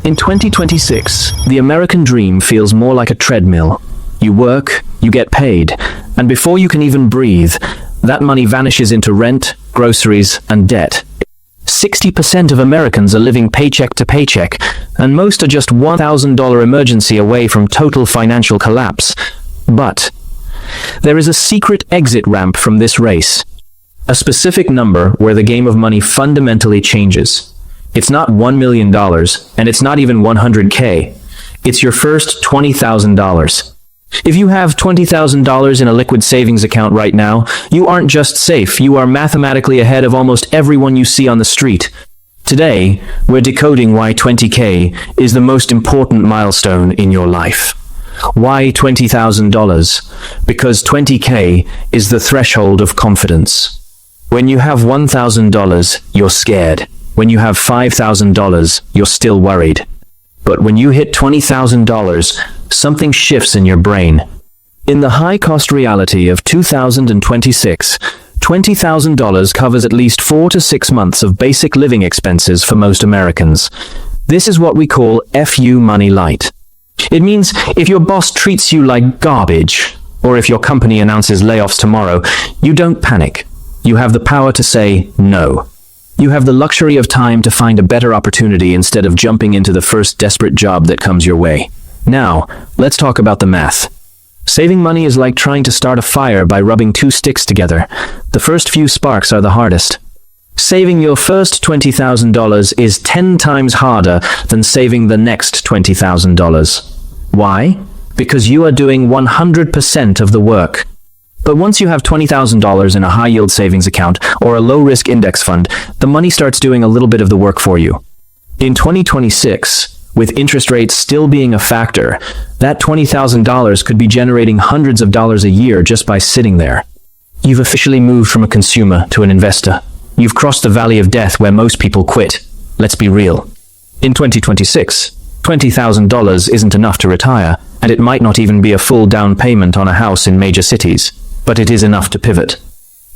In 2026, the American dream feels more like a treadmill. You work, you get paid, and before you can even breathe, that money vanishes into rent, groceries, and debt. 60% of Americans are living paycheck to paycheck, and most are just $1,000 emergency away from total financial collapse. But there is a secret exit ramp from this race. A specific number where the game of money fundamentally changes. It's not $1 million, and it's not even $100K. It's your first $20,000. If you have $20,000 in a liquid savings account right now, you aren't just safe, you are mathematically ahead of almost everyone you see on the street. Today, we're decoding why $20K is the most important milestone in your life. Why $20,000? Because $20K is the threshold of confidence. When you have $1,000, you're scared. When you have $5,000, you're still worried. But when you hit $20,000, something shifts in your brain. In the high-cost reality of 2026, $20,000 covers at least 4 to 6 months of basic living expenses for most Americans. This is what we call FU Money Light. It means if your boss treats you like garbage, or if your company announces layoffs tomorrow, you don't panic. You have the power to say no. You have the luxury of time to find a better opportunity instead of jumping into the first desperate job that comes your way. Now, let's talk about the math. Saving money is like trying to start a fire by rubbing 2 sticks together. The first few sparks are the hardest. Saving your first $20,000 is 10 times harder than saving the next $20,000. Why? Because you are doing 100% of the work. But once you have $20,000 in a high-yield savings account or a low-risk index fund, the money starts doing a little bit of the work for you. In 2026, with interest rates still being a factor, that $20,000 could be generating hundreds of dollars a year just by sitting there. You've officially moved from a consumer to an investor. You've crossed the valley of death where most people quit. Let's be real. In 2026, $20,000 isn't enough to retire, and it might not even be a full down payment on a house in major cities. But it is enough to pivot.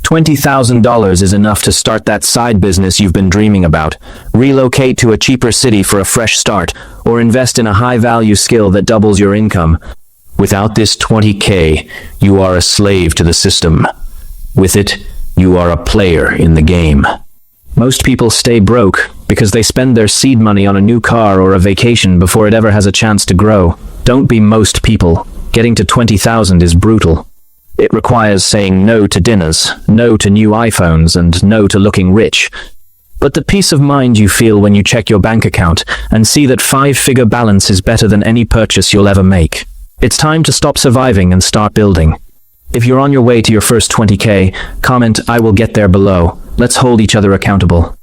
$20,000 is enough to start that side business you've been dreaming about, relocate to a cheaper city for a fresh start, or invest in a high-value skill that doubles your income. Without this $20K, you are a slave to the system. With it, you are a player in the game. Most people stay broke because they spend their seed money on a new car or a vacation before it ever has a chance to grow. Don't be most people. Getting to $20,000 is brutal. It requires saying no to dinners, no to new iPhones, and no to looking rich. But the peace of mind you feel when you check your bank account and see that 5-figure balance is better than any purchase you'll ever make. It's time to stop surviving and start building. If you're on your way to your first $20K, comment "I will get there" below. Let's hold each other accountable.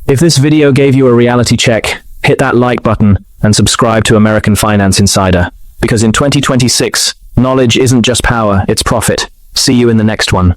If this video gave you a reality check, hit that like button and subscribe to American Finance Insider. Because in 2026, knowledge isn't just power, it's profit. See you in the next one.